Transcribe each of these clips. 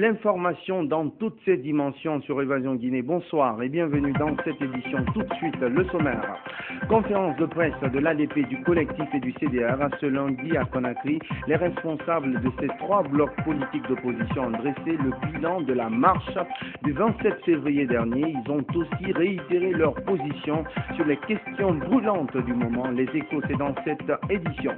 l'information dans toutes ses dimensions sur Évasion Guinée. Bonsoir et bienvenue dans cette édition. Tout de suite, le sommaire. Conférence de presse de l'ADP, du collectif et du CDR. Ce lundi à Conakry, les responsables de ces trois blocs politiques d'opposition ont dressé le bilan de la marche du 27 février dernier. Ils ont aussi réitéré leur position sur les questions brûlantes du moment. Les échos, c'est dans cette édition.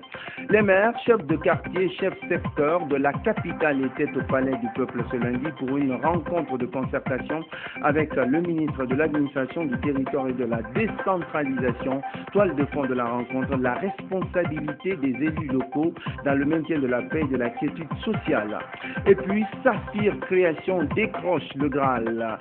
Les maires, chefs de quartier, chefs secteurs de la capitale étaient au Palais du Peuple ce lundi pour une rencontre de concertation avec le ministre de l'Administration du Territoire et de la Décentralisation. Toile de fond de la rencontre, la responsabilité des élus locaux dans le maintien de la paix et de la quiétude sociale. Et puis, Saphir Création décroche le Graal.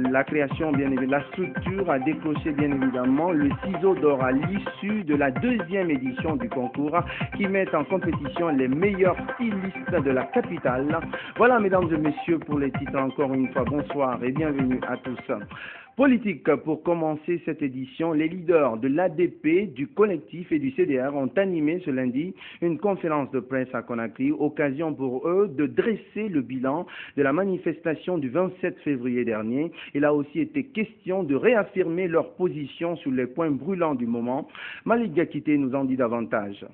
La création, bien évidemment, la structure a décroché, bien évidemment, le ciseau d'or à l'issue de la deuxième édition du concours qui met en compétition les meilleurs stylistes de la capitale. Voilà, mesdames et messieurs, pour les titres, encore une fois, bonsoir et bienvenue à tous. Politique, pour commencer cette édition, les leaders de l'ADP, du collectif et du CDR ont animé ce lundi une conférence de presse à Conakry, occasion pour eux de dresser le bilan de la manifestation du 27 février dernier. Il a aussi été question de réaffirmer leur position sur les points brûlants du moment. Malik Gakité nous en dit davantage.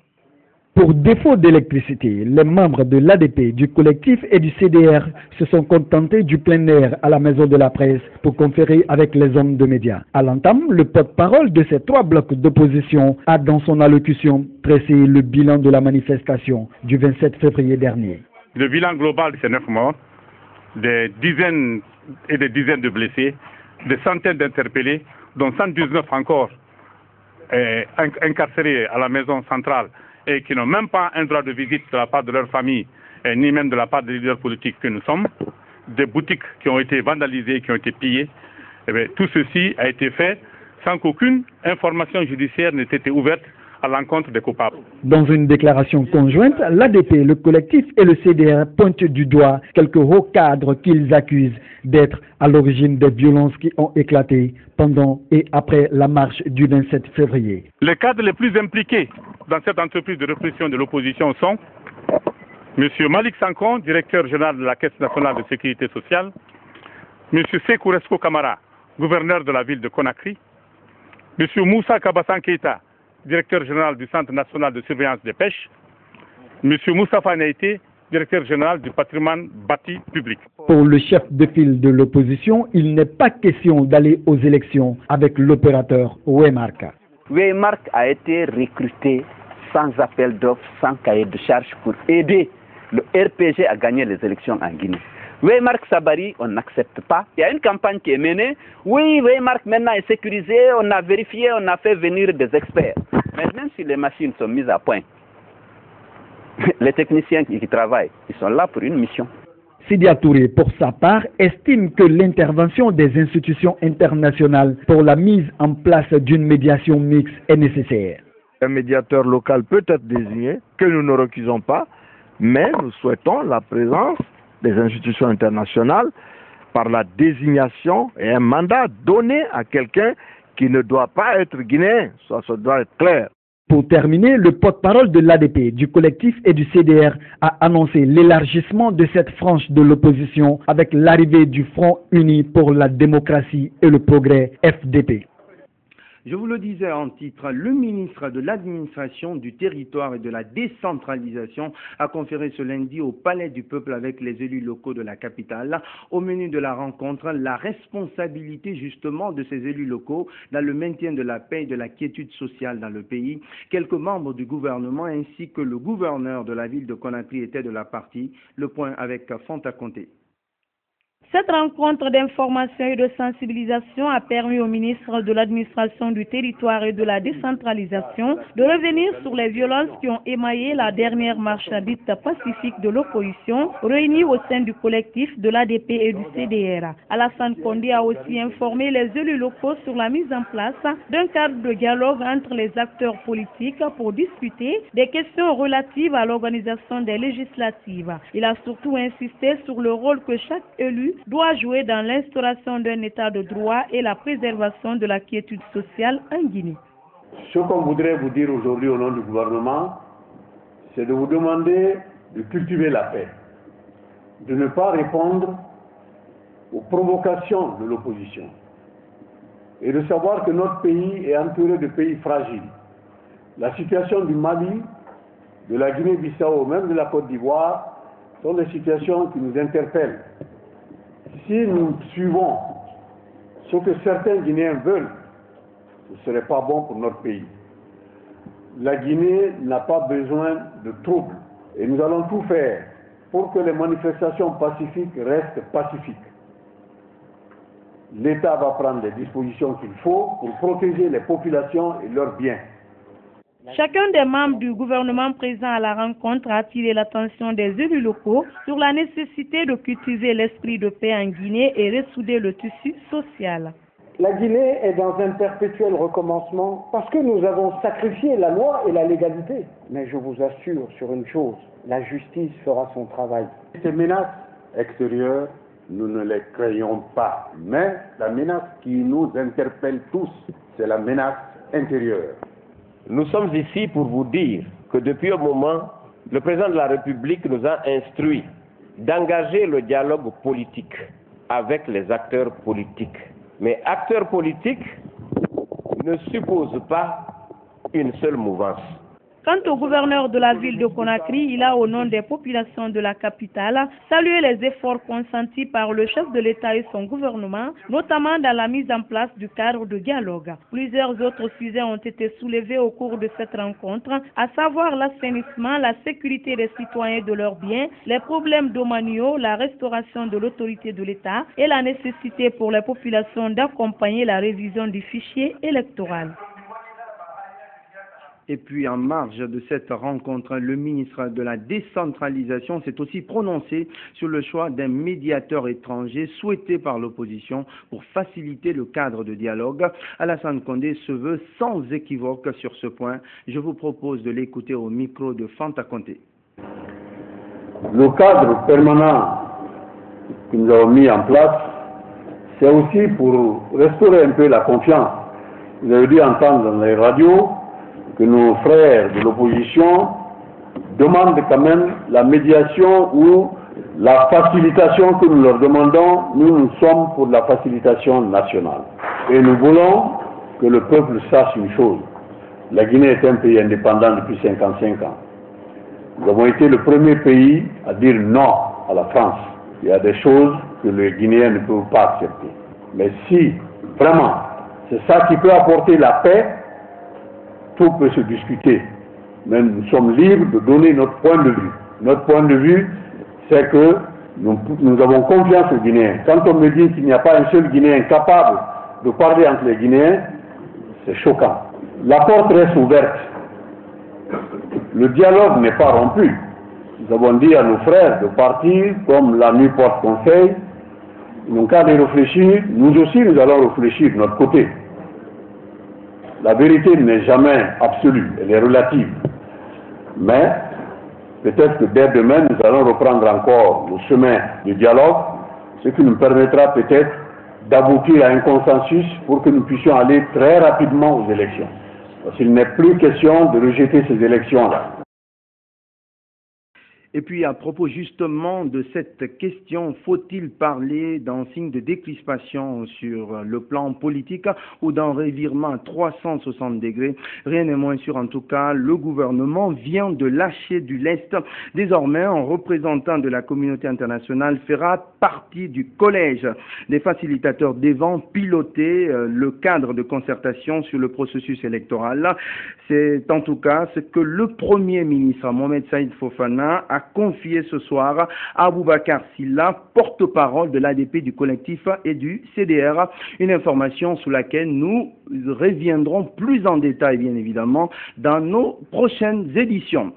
Pour défaut d'électricité, les membres de l'ADP, du collectif et du CDR se sont contentés du plein air à la maison de la presse pour conférer avec les hommes de médias. À l'entame, le porte-parole de ces trois blocs d'opposition a dans son allocution dressé le bilan de la manifestation du 27 février dernier. Le bilan global, c'est 9 morts, des dizaines et des dizaines de blessés, des centaines d'interpellés, dont 119 encore incarcérés à la maison centrale et qui n'ont même pas un droit de visite de la part de leur famille, ni même de la part des leaders politiques que nous sommes, des boutiques qui ont été vandalisées, qui ont été pillées. Tout ceci a été fait sans qu'aucune information judiciaire n'ait été ouverte à l'encontre des coupables. Dans une déclaration conjointe, l'ADP, le collectif et le CDR pointent du doigt quelques hauts cadres qu'ils accusent d'être à l'origine des violences qui ont éclaté pendant et après la marche du 27 février. Les cadres les plus impliqués dans cette entreprise de répression de l'opposition sont M. Malik Sankon, directeur général de la Caisse nationale de sécurité sociale, M. Sékou Resko Kamara, gouverneur de la ville de Conakry, M. Moussa Kabassan Keita, directeur général du Centre national de surveillance des pêches, M. Moustapha Naïté, directeur général du patrimoine bâti public. Pour le chef de file de l'opposition, il n'est pas question d'aller aux élections avec l'opérateur Waymark. Waymark a été recruté sans appel d'offres, sans cahier de charge pour aider le RPG à gagner les élections en Guinée. Waymark Sabari, on n'accepte pas. Il y a une campagne qui est menée. Oui, Waymark maintenant est sécurisé, on a vérifié, on a fait venir des experts. Mais même si les machines sont mises à point, les techniciens qui travaillent, ils sont là pour une mission. Sidia Touré, pour sa part, estime que l'intervention des institutions internationales pour la mise en place d'une médiation mixte est nécessaire. Un médiateur local peut être désigné, que nous ne refusons pas, mais nous souhaitons la présence des institutions internationales par la désignation et un mandat donné à quelqu'un qui ne doit pas être guinéen, ça doit être clair. Pour terminer, le porte-parole de l'ADP, du collectif et du CDR a annoncé l'élargissement de cette frange de l'opposition avec l'arrivée du Front uni pour la démocratie et le progrès, FDP. Je vous le disais en titre, le ministre de l'Administration du Territoire et de la Décentralisation a conféré ce lundi au Palais du Peuple avec les élus locaux de la capitale. Au menu de la rencontre, la responsabilité justement de ces élus locaux dans le maintien de la paix et de la quiétude sociale dans le pays. Quelques membres du gouvernement ainsi que le gouverneur de la ville de Conakry étaient de la partie. Le point avec Fanta Conté. Cette rencontre d'information et de sensibilisation a permis au ministre de l'Administration du Territoire et de la Décentralisation de revenir sur les violences qui ont émaillé la dernière marche dite pacifique de l'opposition réunie au sein du collectif de l'ADP et du CDR. Alassane Condé a aussi informé les élus locaux sur la mise en place d'un cadre de dialogue entre les acteurs politiques pour discuter des questions relatives à l'organisation des législatives. Il a surtout insisté sur le rôle que chaque élu doit jouer dans l'instauration d'un état de droit et la préservation de la quiétude sociale en Guinée. Ce qu'on voudrait vous dire aujourd'hui au nom du gouvernement, c'est de vous demander de cultiver la paix. de ne pas répondre aux provocations de l'opposition et de savoir que notre pays est entouré de pays fragiles. La situation du Mali, de la Guinée-Bissau, même de la Côte d'Ivoire, sont des situations qui nous interpellent. Si nous suivons ce que certains Guinéens veulent, ce ne serait pas bon pour notre pays. La Guinée n'a pas besoin de troubles et nous allons tout faire pour que les manifestations pacifiques restent pacifiques. L'État va prendre les dispositions qu'il faut pour protéger les populations et leurs biens. Chacun des membres du gouvernement présents à la rencontre a attiré l'attention des élus locaux sur la nécessité de cultiver l'esprit de paix en Guinée et ressouder le tissu social. La Guinée est dans un perpétuel recommencement parce que nous avons sacrifié la loi et la légalité. Mais je vous assure sur une chose, la justice fera son travail. Ces menaces extérieures, nous ne les craignons pas. Mais la menace qui nous interpelle tous, c'est la menace intérieure. Nous sommes ici pour vous dire que depuis un moment, le président de la République nous a instruit d'engager le dialogue politique avec les acteurs politiques. Mais acteurs politiques ne supposent pas une seule mouvance. Quant au gouverneur de la ville de Conakry, il a, au nom des populations de la capitale, salué les efforts consentis par le chef de l'État et son gouvernement, notamment dans la mise en place du cadre de dialogue. Plusieurs autres sujets ont été soulevés au cours de cette rencontre, à savoir l'assainissement, la sécurité des citoyens et de leurs biens, les problèmes domaniaux, la restauration de l'autorité de l'État et la nécessité pour les populations d'accompagner la révision du fichier électoral. Et puis, en marge de cette rencontre, le ministre de la Décentralisation s'est aussi prononcé sur le choix d'un médiateur étranger souhaité par l'opposition pour faciliter le cadre de dialogue. Alassane Condé se veut sans équivoque sur ce point. Je vous propose de l'écouter au micro de Fanta Conté. Le cadre permanent que nous avons mis en place, c'est aussi pour restaurer un peu la confiance. Vous avez dû entendre dans les radios que nos frères de l'opposition demandent quand même la médiation ou la facilitation que nous leur demandons. Nous sommes pour la facilitation nationale. Et nous voulons que le peuple sache une chose. La Guinée est un pays indépendant depuis 55 ans. Nous avons été le premier pays à dire non à la France. Il y a des choses que les Guinéens ne peuvent pas accepter. Mais si vraiment c'est ça qui peut apporter la paix, tout peut se discuter. Mais nous sommes libres de donner notre point de vue. Notre point de vue, c'est que nous avons confiance aux Guinéens. Quand on me dit qu'il n'y a pas un seul Guinéen capable de parler entre les Guinéens, c'est choquant. La porte reste ouverte. Le dialogue n'est pas rompu. Nous avons dit à nos frères de partir, comme la nuit porte conseil. Ils n'ont qu'à les réfléchir. Nous aussi, nous allons réfléchir de notre côté. La vérité n'est jamais absolue, elle est relative. Mais peut-être que dès demain, nous allons reprendre encore le chemin du dialogue, ce qui nous permettra peut-être d'aboutir à un consensus pour que nous puissions aller très rapidement aux élections. Parce qu'il n'est plus question de rejeter ces élections-là. Et puis, à propos justement de cette question, faut-il parler d'un signe de décrispation sur le plan politique ou d'un revirement à 360 degrés? Rien n'est moins sûr. En tout cas, le gouvernement vient de lâcher du lest. Désormais, un représentant de la communauté internationale fera partie du collège des facilitateurs devant piloter le cadre de concertation sur le processus électoral. C'est en tout cas ce que le Premier ministre Mohamed Saïd Fofana a confié ce soir à Aboubacar Silla, porte-parole de l'ADP, du collectif et du CDR. Une information sur laquelle nous reviendrons plus en détail, bien évidemment, dans nos prochaines éditions.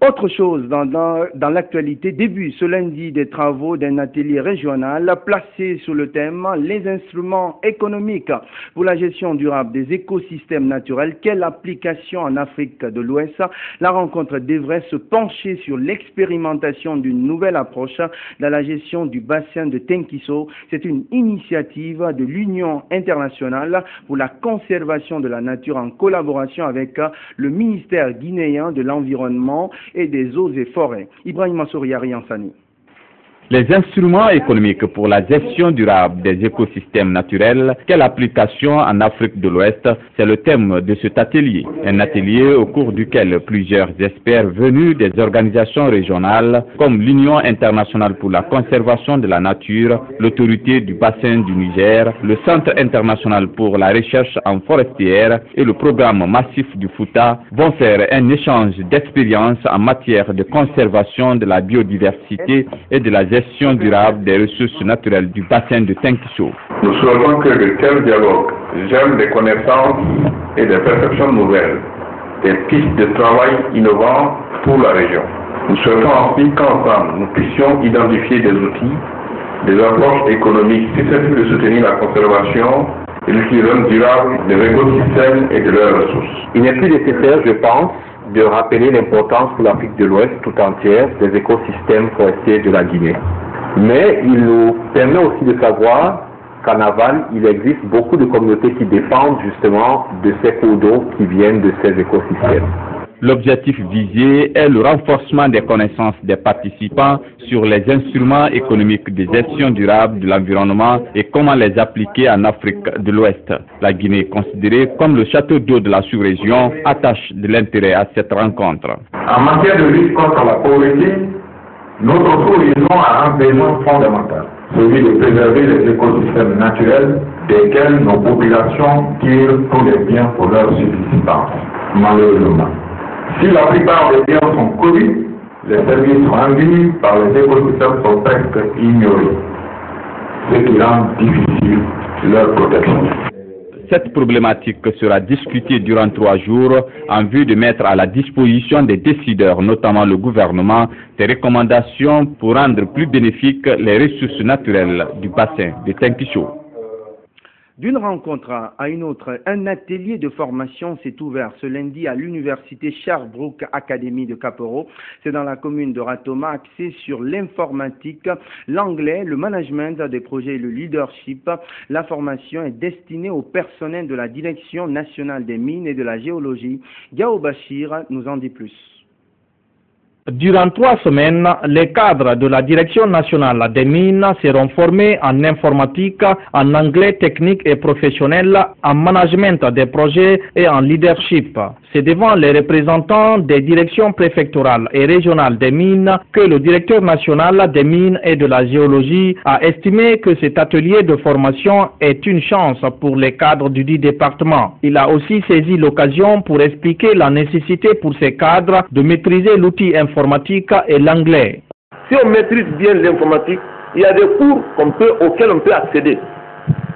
Autre chose dans l'actualité, début ce lundi des travaux d'un atelier régional placé sur le thème « Les instruments économiques pour la gestion durable des écosystèmes naturels, quelle application en Afrique de l'Ouest ?» La rencontre devrait se pencher sur l'expérimentation d'une nouvelle approche dans la gestion du bassin de Tenkiso. C'est une initiative de l'Union internationale pour la conservation de la nature en collaboration avec le ministère guinéen de l'Environnement et des eaux et forêts. Ibrahim Mansouri Ansani. Les instruments économiques pour la gestion durable des écosystèmes naturels, quelle application en Afrique de l'Ouest, c'est le thème de cet atelier. Un atelier au cours duquel plusieurs experts venus des organisations régionales comme l'Union internationale pour la conservation de la nature, l'autorité du bassin du Niger, le Centre international pour la recherche en forestière et le programme massif du Fouta vont faire un échange d'expériences en matière de conservation de la biodiversité et de la gestion durable des ressources naturelles du bassin de Tinkicho. Nous souhaitons que de tels dialogues gèrent des connaissances et des perceptions nouvelles, des pistes de travail innovantes pour la région. Nous souhaitons ensuite qu'ensemble, nous puissions identifier des outils, des approches économiques susceptibles de soutenir la conservation et l'utilisation durable des écosystèmes et de leurs ressources. Il n'est plus nécessaire, je pense, de rappeler l'importance pour l'Afrique de l'Ouest tout entière des écosystèmes forestiers de la Guinée. Mais il nous permet aussi de savoir qu'en aval, il existe beaucoup de communautés qui dépendent justement de ces cours d'eau qui viennent de ces écosystèmes. L'objectif visé est le renforcement des connaissances des participants sur les instruments économiques de gestion durable de l'environnement et comment les appliquer en Afrique de l'Ouest. La Guinée, considérée comme le château d'eau de la sous-région, attache de l'intérêt à cette rencontre. En matière de lutte contre la pauvreté, notre sous-région a un besoin fondamental, celui de préserver les écosystèmes naturels desquels nos populations tirent tous les biens pour leur subsistance, malheureusement. Si la plupart des biens sont connus, les services rendus par les écosystèmes sont presque ignorés, ce qui rend difficile leur protection. Cette problématique sera discutée durant 3 jours en vue de mettre à la disposition des décideurs, notamment le gouvernement, des recommandations pour rendre plus bénéfiques les ressources naturelles du bassin de Tinkicho. D'une rencontre à une autre, un atelier de formation s'est ouvert ce lundi à l'université Sherbrooke Academy de Kaporo. C'est dans la commune de Ratoma, axé sur l'informatique, l'anglais, le management des projets et le leadership. La formation est destinée au personnel de la Direction nationale des mines et de la géologie. Gao Bachir nous en dit plus. Durant 3 semaines, les cadres de la Direction nationale des mines seront formés en informatique, en anglais technique et professionnel, en management des projets et en leadership. C'est devant les représentants des directions préfectorales et régionales des mines que le directeur national des mines et de la géologie a estimé que cet atelier de formation est une chance pour les cadres du dit département. Il a aussi saisi l'occasion pour expliquer la nécessité pour ces cadres de maîtriser l'outil informatique et l'anglais. Si on maîtrise bien l'informatique, il y a des cours auxquels on peut accéder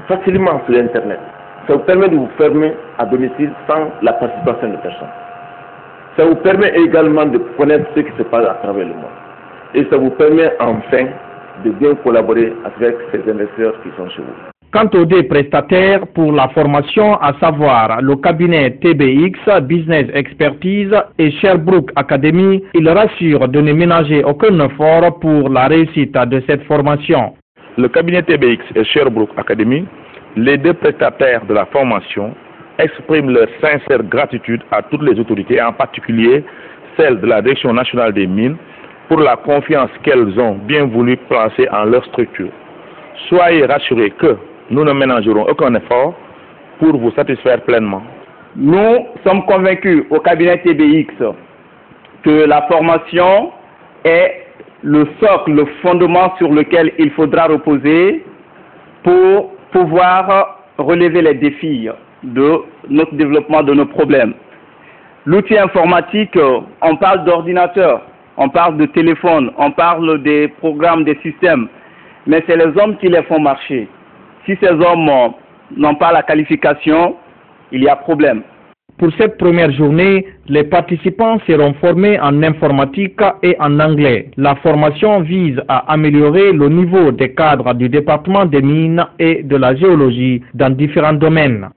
facilement sur Internet. Ça vous permet de vous former à domicile sans la participation de personnes. Ça vous permet également de connaître ce qui se passe à travers le monde. Et ça vous permet enfin de bien collaborer avec ces investisseurs qui sont chez vous. Quant aux deux prestataires pour la formation, à savoir le cabinet TBX, Business Expertise et Sherbrooke Academy, ils rassurent de ne ménager aucun effort pour la réussite de cette formation. Le cabinet TBX et Sherbrooke Academy, les deux prestataires de la formation, expriment leur sincère gratitude à toutes les autorités, et en particulier celle de la Direction nationale des mines, pour la confiance qu'elles ont bien voulu placer en leur structure. Soyez rassurés que nous ne ménagerons aucun effort pour vous satisfaire pleinement. Nous sommes convaincus au cabinet TBX que la formation est le socle, le fondement sur lequel il faudra reposer pour pouvoir relever les défis de notre développement, de nos problèmes. L'outil informatique, on parle d'ordinateur, on parle de téléphone, on parle des programmes, des systèmes, mais c'est les hommes qui les font marcher. Si ces hommes n'ont pas la qualification, il y a problème. Pour cette première journée, les participants seront formés en informatique et en anglais. La formation vise à améliorer le niveau des cadres du département des mines et de la géologie dans différents domaines.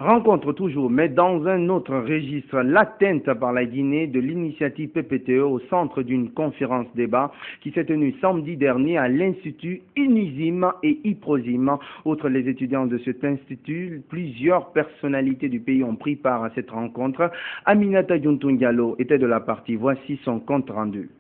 Rencontre toujours, mais dans un autre registre, l'atteinte par la Guinée de l'initiative PPTE au centre d'une conférence débat qui s'est tenue samedi dernier à l'Institut Unisim et Iprosim. Outre les étudiants de cet institut, plusieurs personnalités du pays ont pris part à cette rencontre. Aminata Diontungalo était de la partie. Voici son compte rendu.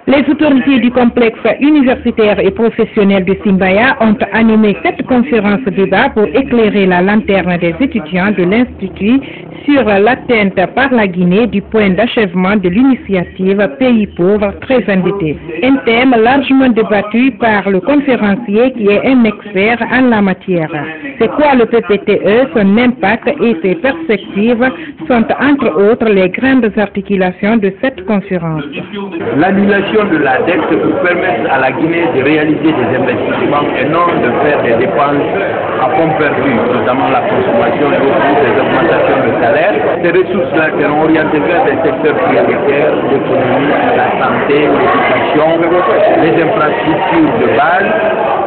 Les autorités du complexe universitaire et professionnel de Simbaya ont animé cette conférence débat pour éclairer la lanterne des étudiants de l'Institut sur l'atteinte par la Guinée du point d'achèvement de l'initiative Pays pauvres très endettés. Un thème largement débattu par le conférencier qui est un expert en la matière. C'est quoi le PPTE, son impact et ses perspectives sont entre autres les grandes articulations de cette conférence. L'annulation de la dette pour permettre à la Guinée de réaliser des investissements et non de faire des dépenses à fond perdu, notamment la consommation et aussi des augmentations de salaire. Ces ressources-là seront orientées vers des secteurs prioritaires, l'économie, la santé, l'éducation, les infrastructures de base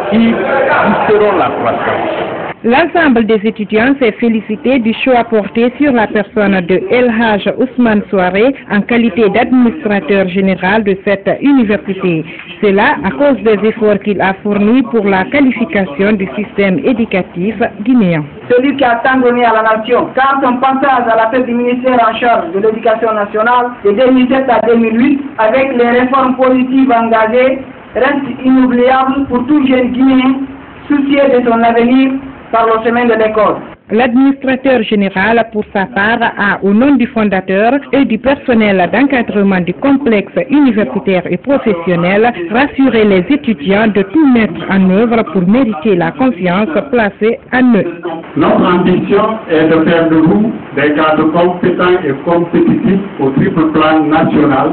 qui boosteront la croissance. L'ensemble des étudiants s'est félicité du choix porté sur la personne de El Haj Ousmane Souaré en qualité d'administrateur général de cette université. Cela à cause des efforts qu'il a fournis pour la qualification du système éducatif guinéen. Celui qui a tant donné à la nation, car son passage à la tête du ministère en charge de l'éducation nationale de 2007 à 2008, avec les réformes positives engagées, reste inoubliable pour tout jeune Guinéen soucieux de son avenir par le chemin de l'école. L'administrateur général, pour sa part, a, au nom du fondateur et du personnel d'encadrement du complexe universitaire et professionnel, rassuré les étudiants de tout mettre en œuvre pour mériter la confiance placée en eux. Notre ambition est de faire de vous des cadres compétents et compétitifs au triple plan national,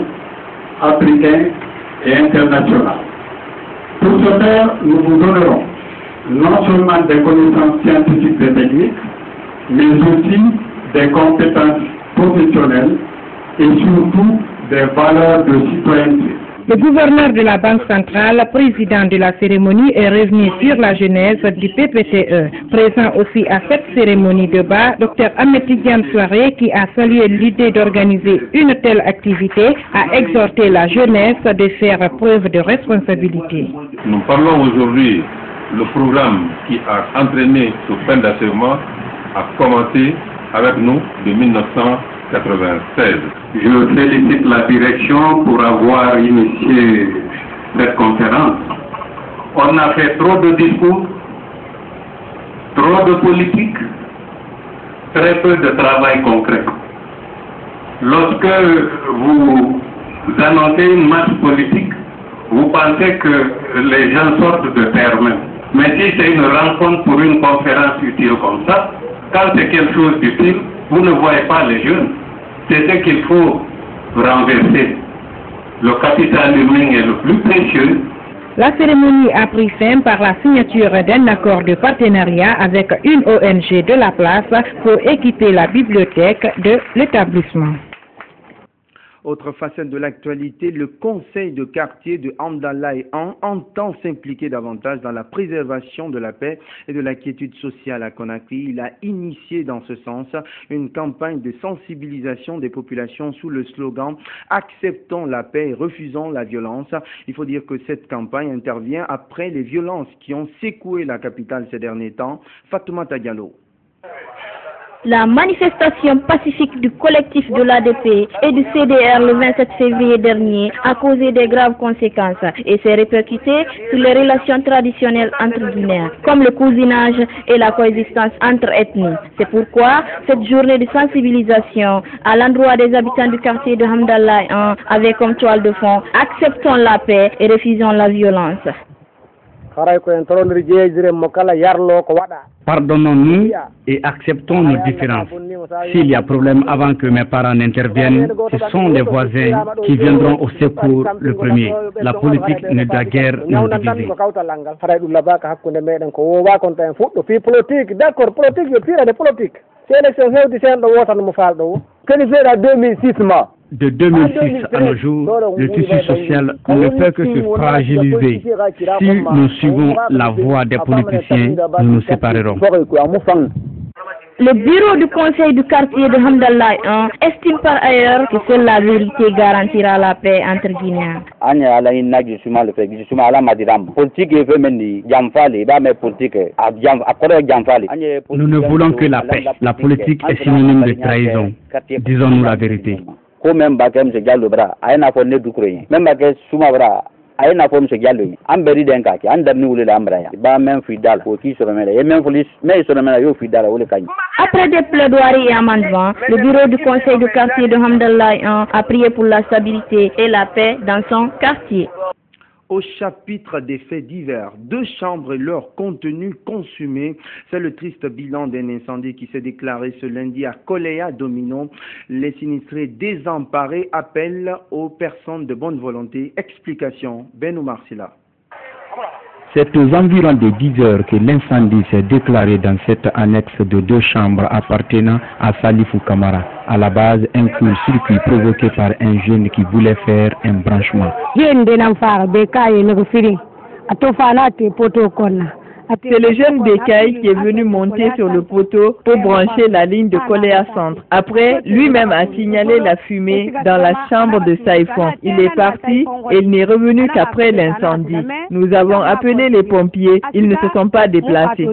africain et international. Pour ce faire, nous vous donnerons non seulement des connaissances scientifiques et techniques, mais aussi des compétences professionnelles et surtout des valeurs de citoyenneté. Le gouverneur de la Banque centrale, président de la cérémonie, est revenu sur la genèse du PPTE. Présent aussi à cette cérémonie de bas, Dr Ahmed Tidiane Souaré, qui a salué l'idée d'organiser une telle activité, a exhorté la jeunesse de faire preuve de responsabilité. Nous parlons aujourd'hui. Le programme qui a entraîné ce point d'achèvement a commencé avec nous de 1996. Je félicite la direction pour avoir initié cette conférence. On a fait trop de discours, trop de politique, très peu de travail concret. Lorsque vous annoncez une marche politique, vous pensez que les gens sortent de terre même. Mais si c'est une rencontre pour une conférence utile comme ça, quand c'est quelque chose d'utile, vous ne voyez pas les jeunes. C'est ce qu'il faut renverser. Le capital humain est le plus précieux. La cérémonie a pris fin par la signature d'un accord de partenariat avec une ONG de la place pour équiper la bibliothèque de l'établissement. Autre facette de l'actualité, le conseil de quartier de Hamdallah entend s'impliquer davantage dans la préservation de la paix et de la quiétude sociale à Conakry. Il a initié dans ce sens une campagne de sensibilisation des populations sous le slogan « Acceptons la paix et refusons la violence ». Il faut dire que cette campagne intervient après les violences qui ont secoué la capitale ces derniers temps. Fatoumata Diallo. La manifestation pacifique du collectif de l'ADP et du CDR le 27 février dernier a causé des graves conséquences et s'est répercutée sur les relations traditionnelles entre Guinéens, comme le cousinage et la coexistence entre ethnies. C'est pourquoi cette journée de sensibilisation à l'endroit des habitants du quartier de Hamdallah avait comme toile de fond « Acceptons la paix et refusons la violence ». Pardonnons-nous et acceptons nos différences. S'il y a problème avant que mes parents n'interviennent, ce sont les voisins qui viendront au secours le premier. La politique ne doit guère nous diviser. D'accord, politique, je pire des politiques. C'est l'élection de 2006 à nos jours, le tissu social ne peut que se fragiliser. Si nous suivons la voie des politiciens, nous nous séparerons. Le bureau du conseil du quartier de Hamdallah estime par ailleurs que seule la vérité garantira la paix entre Guinéens. Nous ne voulons que la paix. La politique est synonyme de trahison. Disons-nous la vérité. ko même bakem se gallo bra ayna fo ne dukroyin même bakem suma bra ayna fo se gallo ni amberi den ka ki andar ni wule la amraya ba même fidala ko ki so mele et même police mais so mele yo fidala wule kany. Après des plaidoiries et amendements, le bureau du conseil de quartier de Hamdallahi a prié pour la stabilité et la paix dans son quartier. Au chapitre des faits divers, 2 chambres et leur contenu consumé. C'est le triste bilan d'un incendie qui s'est déclaré ce lundi à Kolea Domino. Les sinistrés désemparés appellent aux personnes de bonne volonté. Explication, Benou Marsila. C'est aux environs de 10 heures que l'incendie s'est déclaré dans cette annexe de 2 chambres appartenant à Salifou Kamara. À la base, un court-circuit provoqué par un jeune qui voulait faire un branchement. C'est le jeune Bekaï qui est venu monter sur le poteau pour brancher la ligne de Kolea Centre. Après, lui-même a signalé la fumée dans la chambre de Saïfon. Il est parti et il n'est revenu qu'après l'incendie. Nous avons appelé les pompiers, ils ne se sont pas déplacés.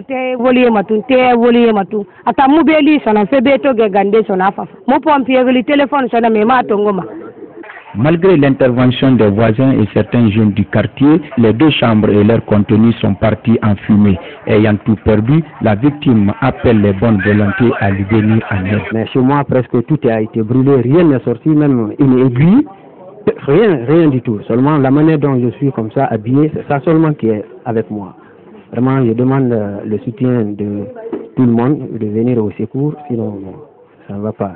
Malgré l'intervention des voisins et certains jeunes du quartier, les 2 chambres et leurs contenus sont partis en fumée. Ayant tout perdu, la victime appelle les bonnes volontés à lui venir en aide. Mais chez moi, presque tout a été brûlé, rien n'est sorti, même une aiguille, rien du tout. Seulement la manière dont je suis comme ça habillé, c'est ça seulement qui est avec moi. Vraiment, je demande le soutien de tout le monde de venir au secours, sinon ça ne va pas.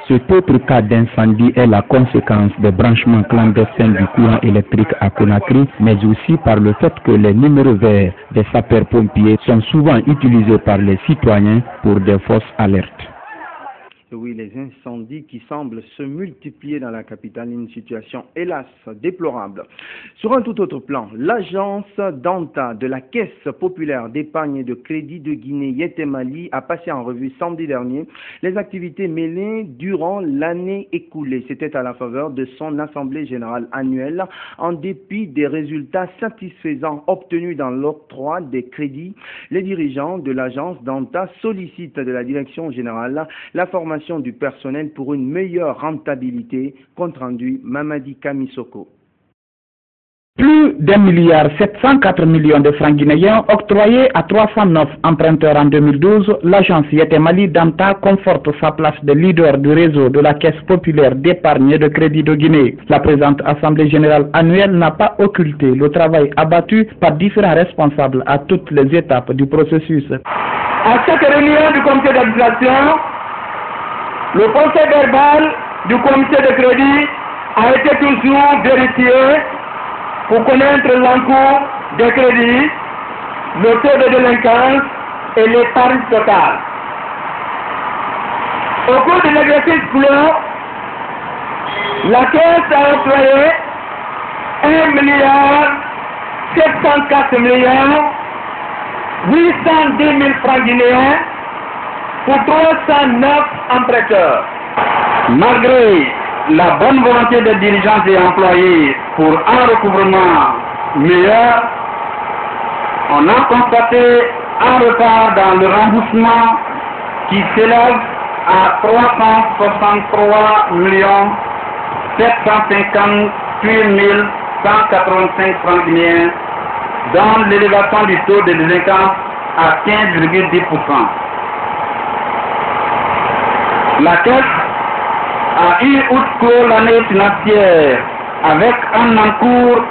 Cet autre cas d'incendie est la conséquence des branchements clandestins du courant électrique à Conakry, mais aussi par le fait que les numéros verts des sapeurs-pompiers sont souvent utilisés par les citoyens pour des fausses alertes. Oui, les incendies qui semblent se multiplier dans la capitale, une situation hélas déplorable. Sur un tout autre plan, l'agence d'Anta de la Caisse populaire d'épargne et de crédit de Guinée, Yetemali, a passé en revue samedi dernier les activités menées durant l'année écoulée. C'était à la faveur de son assemblée générale annuelle. En dépit des résultats satisfaisants obtenus dans l'octroi des crédits, les dirigeants de l'agence d'Anta sollicitent de la direction générale la formation du personnel pour une meilleure rentabilité. Compte rendu Mamadi Kamisoko. Plus d'1,704 milliard de francs guinéens octroyés à 309 emprunteurs en 2012, l'agence Yetemali d'Anta conforte sa place de leader du réseau de la Caisse populaire d'épargne et de crédit de Guinée. La présente Assemblée générale annuelle n'a pas occulté le travail abattu par différents responsables à toutes les étapes du processus. À chaque réunion du comité d'administration, le procès verbal du comité de crédit a été toujours vérifié pour connaître l'encours des crédits, le taux de délinquance et l'épargne totale. Au cours de l'exercice clos, la Caisse a employé 1,704 milliards 810 000 francs guinéens pour 309 emprunteurs. Malgré la bonne volonté des dirigeants et employés pour un recouvrement meilleur, on a constaté un retard dans le remboursement qui s'élève à 363 758 185 francs guinéens, dans l'élévation du taux de délinquance à 15,10%. La Caisse a eu outre l'année financière avec un encours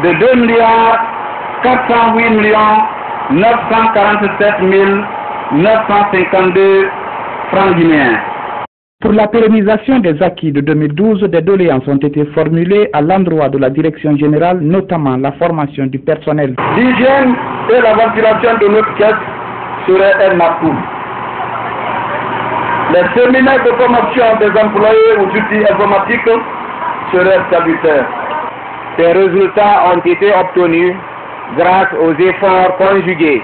de 2,408 947 952 francs guinéens. Pour la pérennisation des acquis de 2012, des doléances ont été formulées à l'endroit de la direction générale, notamment la formation du personnel. L'hygiène et la ventilation de notre caisse seraient un atout. Les séminaires de formation des employés aux outils informatiques seraient salutaires. Ces résultats ont été obtenus grâce aux efforts conjugués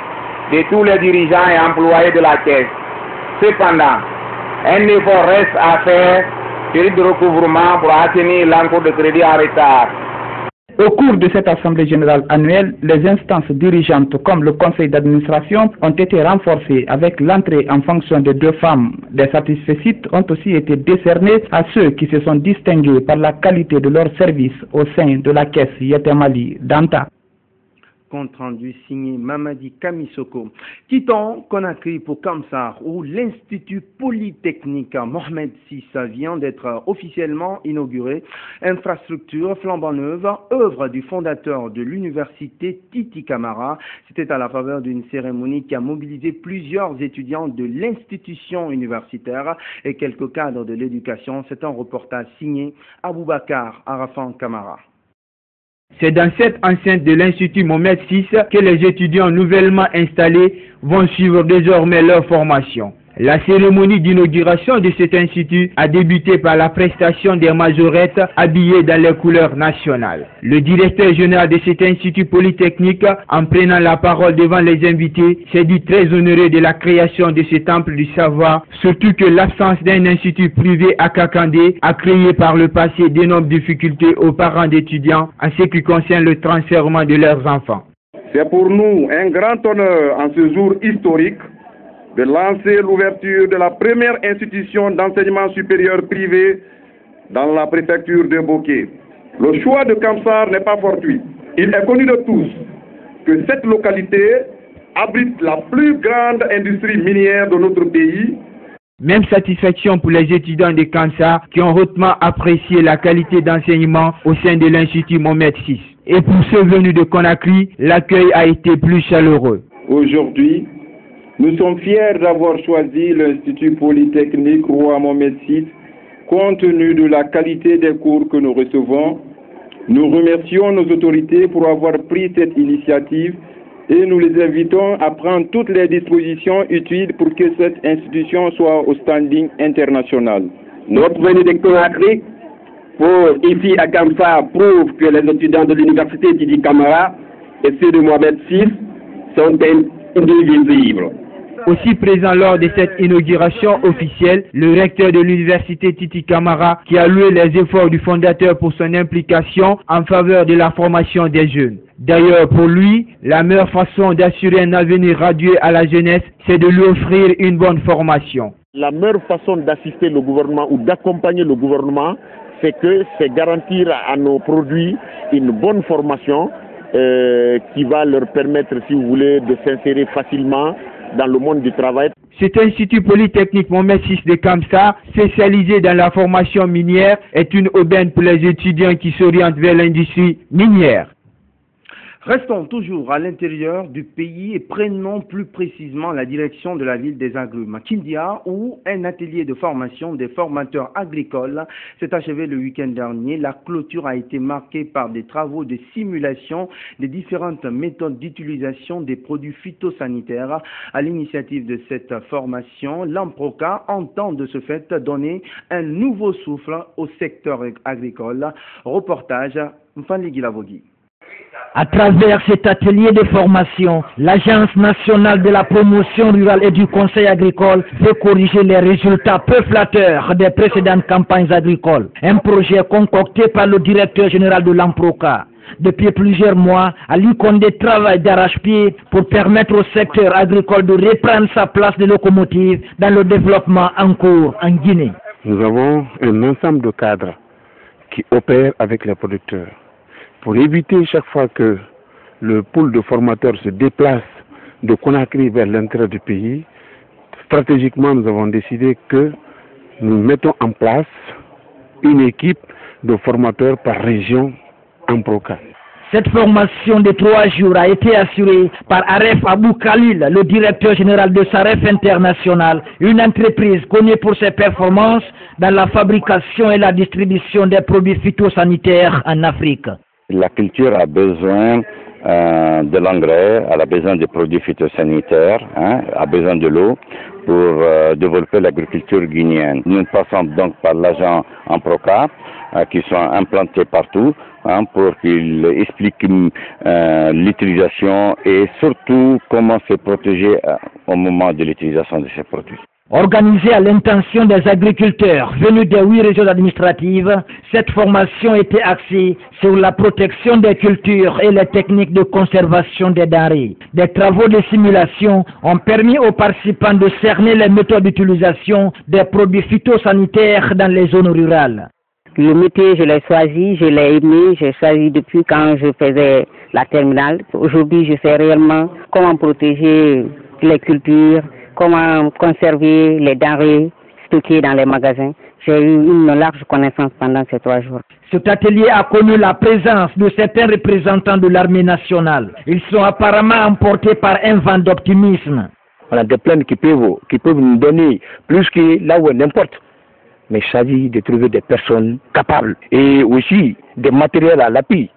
de tous les dirigeants et employés de la Caisse. Cependant, un effort reste à faire sur le recouvrement pour atteindre l'encours de crédit en retard. Au cours de cette Assemblée générale annuelle, les instances dirigeantes comme le conseil d'administration ont été renforcées avec l'entrée en fonction de 2 femmes. Des satisfecits ont aussi été décernés à ceux qui se sont distingués par la qualité de leur service au sein de la caisse Yetemali d'Anta. Compte rendu signé Mamadi Kamisoko. Quittons Conakry pour Kamsar, où l'Institut Polytechnique Mohamed VI vient d'être officiellement inauguré. Infrastructure flambant neuve, œuvre du fondateur de l'université Titi Camara. C'était à la faveur d'une cérémonie qui a mobilisé plusieurs étudiants de l'institution universitaire et quelques cadres de l'éducation. C'est un reportage signé Aboubakar Arafan Camara. C'est dans cette enceinte de l'Institut Mohamed VI que les étudiants nouvellement installés vont suivre désormais leur formation. La cérémonie d'inauguration de cet institut a débuté par la prestation des majorettes habillées dans les couleurs nationales. Le directeur général de cet institut polytechnique, en prenant la parole devant les invités, s'est dit très honoré de la création de ce temple du savoir, surtout que l'absence d'un institut privé à Kakandé a créé par le passé d'énormes difficultés aux parents d'étudiants en ce qui concerne le transfèrement de leurs enfants. C'est pour nous un grand honneur en ce jour historique de lancer l'ouverture de la première institution d'enseignement supérieur privé dans la préfecture de Boké. Le choix de Kamsar n'est pas fortuit. Il est connu de tous que cette localité abrite la plus grande industrie minière de notre pays. Même satisfaction pour les étudiants de Kamsar qui ont hautement apprécié la qualité d'enseignement au sein de l'Institut Mohamed VI. Et pour ceux venus de Conakry, l'accueil a été plus chaleureux. Aujourd'hui, nous sommes fiers d'avoir choisi l'Institut Polytechnique Roi Mohamed VI compte tenu de la qualité des cours que nous recevons. Nous remercions nos autorités pour avoir pris cette initiative et nous les invitons à prendre toutes les dispositions utiles pour que cette institution soit au standing international. Notre venue de Conakry ici à Kamsar prouve que les étudiants de l'université Titi Camara et ceux de Mohamed VI sont indivisibles. Aussi présent lors de cette inauguration officielle, le recteur de l'université Titi Camara qui a loué les efforts du fondateur pour son implication en faveur de la formation des jeunes. D'ailleurs, pour lui, la meilleure façon d'assurer un avenir radieux à la jeunesse, c'est de lui offrir une bonne formation. La meilleure façon d'assister le gouvernement ou d'accompagner le gouvernement, c'est garantir à nos produits une bonne formation qui va leur permettre, si vous voulez, de s'insérer facilement dans le monde du travail. Cet institut polytechnique Mohamed VI de Kamsar, spécialisé dans la formation minière, est une aubaine pour les étudiants qui s'orientent vers l'industrie minière. Restons toujours à l'intérieur du pays et prenons plus précisément la direction de la ville des agrumes, Kindia, où un atelier de formation des formateurs agricoles s'est achevé le week-end dernier. La clôture a été marquée par des travaux de simulation des différentes méthodes d'utilisation des produits phytosanitaires. À l'initiative de cette formation, l'Amproca entend de ce fait donner un nouveau souffle au secteur agricole. Reportage Mfali Gilavogui. À travers cet atelier de formation, l'Agence nationale de la promotion rurale et du conseil agricole veut corriger les résultats peu flatteurs des précédentes campagnes agricoles. Un projet concocté par le directeur général de l'Amproca. Depuis plusieurs mois, Ali Condé travaille d'arrache-pied pour permettre au secteur agricole de reprendre sa place de locomotive dans le développement en cours en Guinée. Nous avons un ensemble de cadres qui opèrent avec les producteurs. Pour éviter chaque fois que le pool de formateurs se déplace de Conakry vers l'intérieur du pays, stratégiquement nous avons décidé que nous mettons en place une équipe de formateurs par région Amproca. Cette formation de 3 jours a été assurée par Aref Abou Khalil, le directeur général de Saref International, une entreprise connue pour ses performances dans la fabrication et la distribution des produits phytosanitaires en Afrique. La culture a besoin de l'engrais, elle a besoin des produits phytosanitaires, a besoin de l'eau pour développer l'agriculture guinéenne. Nous passons donc par l'agent Amproca qui sont implantés partout pour qu'ils expliquent l'utilisation et surtout comment se protéger au moment de l'utilisation de ces produits. Organisée à l'intention des agriculteurs venus des 8 régions administratives, cette formation était axée sur la protection des cultures et les techniques de conservation des denrées. Des travaux de simulation ont permis aux participants de cerner les méthodes d'utilisation des produits phytosanitaires dans les zones rurales. Le métier, je l'ai choisi, je l'ai aimé, j'ai choisi depuis quand je faisais la terminale. Aujourd'hui, je sais réellement comment protéger les cultures, comment conserver les denrées stockées dans les magasins. J'ai eu une large connaissance pendant ces 3 jours. Cet atelier a connu la présence de certains représentants de l'armée nationale. Ils sont apparemment emportés par un vent d'optimisme. On a des plaintes qui peuvent nous donner plus que là où n'importe. Mais il s'agit de trouver des personnes capables et aussi des matériels à l'appui.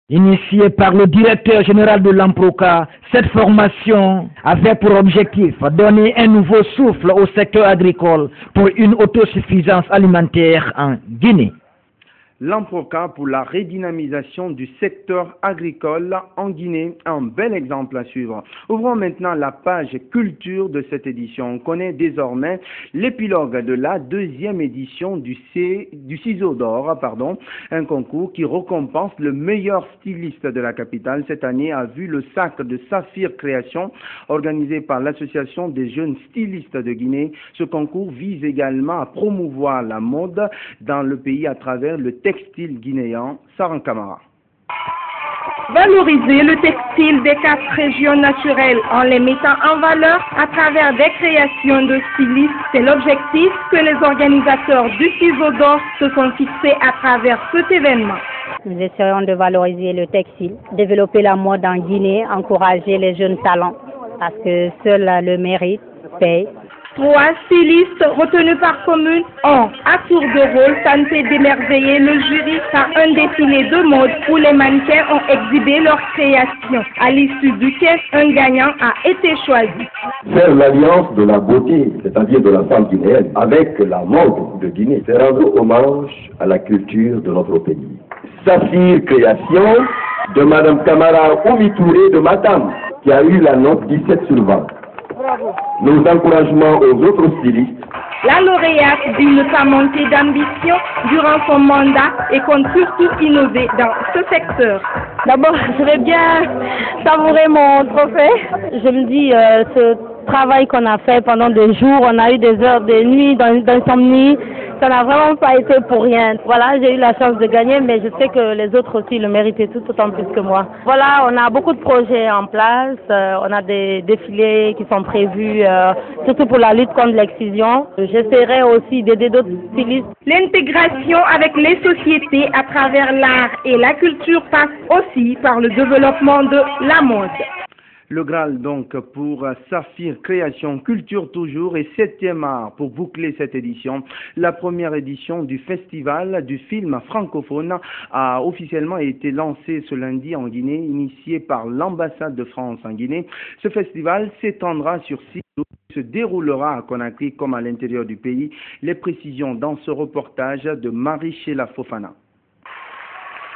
Initiée par le directeur général de l'AMPROCA, cette formation avait pour objectif de donner un nouveau souffle au secteur agricole pour une autosuffisance alimentaire en Guinée. L'AMPROCA pour la redynamisation du secteur agricole en Guinée, un bel exemple à suivre. Ouvrons maintenant la page culture de cette édition. On connaît désormais l'épilogue de la 2e édition du Ciseau d'Or, un concours qui récompense le meilleur styliste de la capitale. Cette année a vu le sacre de Saphir Création organisé par l'Association des jeunes stylistes de Guinée. Ce concours vise également à promouvoir la mode dans le pays à travers le textile guinéen. Saran Kamara. Valoriser le textile des 4 régions naturelles en les mettant en valeur à travers des créations de stylistes, c'est l'objectif que les organisateurs du Ciseau d'Or se sont fixés à travers cet événement. Nous essayons de valoriser le textile, développer la mode en Guinée, encourager les jeunes talents, parce que seul le mérite paye. 3 stylistes retenus par commune ont, à tour de rôle, tenté d'émerveiller le jury par un défilé de mode où les mannequins ont exhibé leurs créations, à l'issue duquel un gagnant a été choisi. Faire l'alliance de la beauté, c'est-à-dire de la femme guinéenne, avec la mode de Guinée, c'est rendre hommage à la culture de notre pays. Saphir Création de Madame Kamara Oumitouré de Matam, qui a eu la note 17 sur 20. Nos encouragements aux autres stylistes. La lauréate dit ne pas manquer d'ambition durant son mandat et compte surtout innover dans ce secteur. D'abord, je vais bien savourer mon trophée. Je me dis, ce travail qu'on a fait pendant des jours, on a eu des heures, des nuits d'insomnie, ça n'a vraiment pas été pour rien. Voilà, j'ai eu la chance de gagner, mais je sais que les autres aussi le méritaient tout autant plus que moi. Voilà, on a beaucoup de projets en place, on a des défilés qui sont prévus, surtout pour la lutte contre l'excision. J'essaierai aussi d'aider d'autres stylistes. L'intégration avec les sociétés à travers l'art et la culture passe aussi par le développement de la mode. Le Graal donc pour Saphir Création Culture toujours et 7e art pour boucler cette édition. La première édition du festival du film francophone a officiellement été lancée ce lundi en Guinée, initié par l'ambassade de France en Guinée. Ce festival s'étendra sur 6 jours, se déroulera à Conakry comme à l'intérieur du pays. Les précisions dans ce reportage de Marie-Sheila Fofana.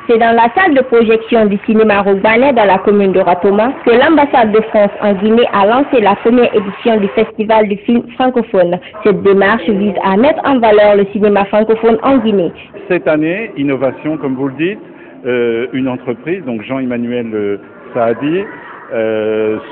C'est dans la salle de projection du cinéma Roubanet dans la commune de Ratoma que l'ambassade de France en Guinée a lancé la première édition du festival du film francophone. Cette démarche vise à mettre en valeur le cinéma francophone en Guinée. Cette année, innovation comme vous le dites, une entreprise, donc Jean-Emmanuel Saadi,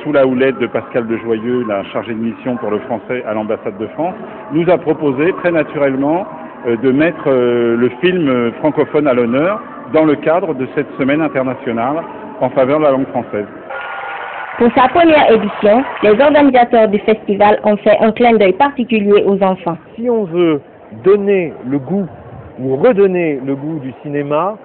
sous la houlette de Pascal Dejoyeux, la chargée de mission pour le français à l'ambassade de France, nous a proposé très naturellement de mettre le film francophone à l'honneur dans le cadre de cette semaine internationale en faveur de la langue française. Pour sa première édition, les organisateurs du festival ont fait un clin d'œil particulier aux enfants. Si on veut donner le goût ou redonner le goût du cinéma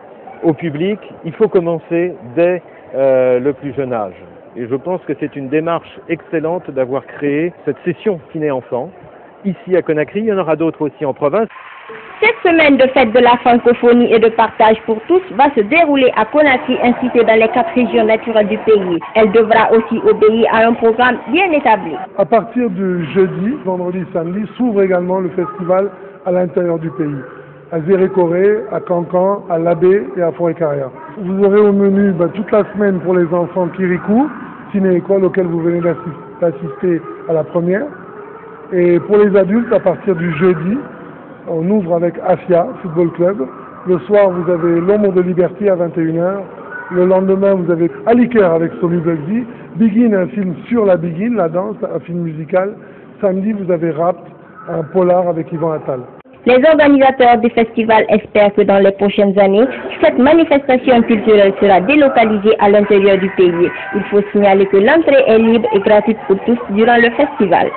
au public, il faut commencer dès le plus jeune âge. Et je pense que c'est une démarche excellente d'avoir créé cette session ciné-enfant. Ici à Conakry, il y en aura d'autres aussi en province. Cette semaine de fête de la francophonie et de partage pour tous va se dérouler à Conakry, ainsi que dans les 4 régions naturelles du pays. Elle devra aussi obéir à un programme bien établi. À partir du jeudi, vendredi, samedi, s'ouvre également le festival à l'intérieur du pays. À Zérékoré, à Cancan, à Labé et à Forêt-Carrière. Vous aurez au menu toute la semaine pour les enfants Kirikou, ciné-école auquel vous venez d'assister à la première. Et pour les adultes, à partir du jeudi, on ouvre avec Afia Football Club. Le soir, vous avez L'Ombre de Liberté à 21h. Le lendemain, vous avez Aliker avec Somi Bugsy. Begin, un film sur la Begin, la danse, un film musical. Samedi, vous avez Rapt, un polar avec Yvan Attal. Les organisateurs du festival espèrent que dans les prochaines années, cette manifestation culturelle sera délocalisée à l'intérieur du pays. Il faut signaler que l'entrée est libre et gratuite pour tous durant le festival.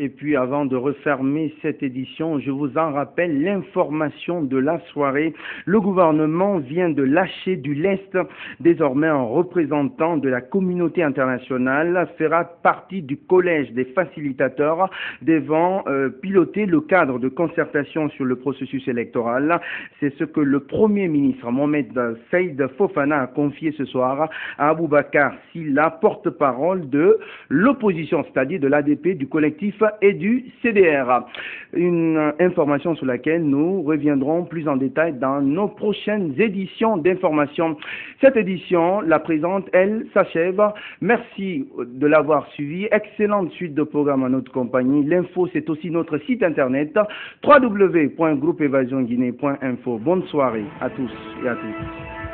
Et puis avant de refermer cette édition, je vous en rappelle l'information de la soirée. Le gouvernement vient de lâcher du lest. Désormais, un représentant de la communauté internationale fera partie du collège des facilitateurs devant piloter le cadre de concertation sur le processus électoral. C'est ce que le Premier ministre Mohamed Saïd Fofana a confié ce soir à Aboubacar Silla, porte-parole de l'opposition, c'est-à-dire de l'ADP, du collectif et du CDR. Une information sur laquelle nous reviendrons plus en détail dans nos prochaines éditions d'information. Cette édition, la présente, elle, s'achève. Merci de l'avoir suivi. Excellente suite de programmes à notre compagnie. L'info, c'est aussi notre site internet www.groupeevasionguinée.info. Bonne soirée à tous et à toutes.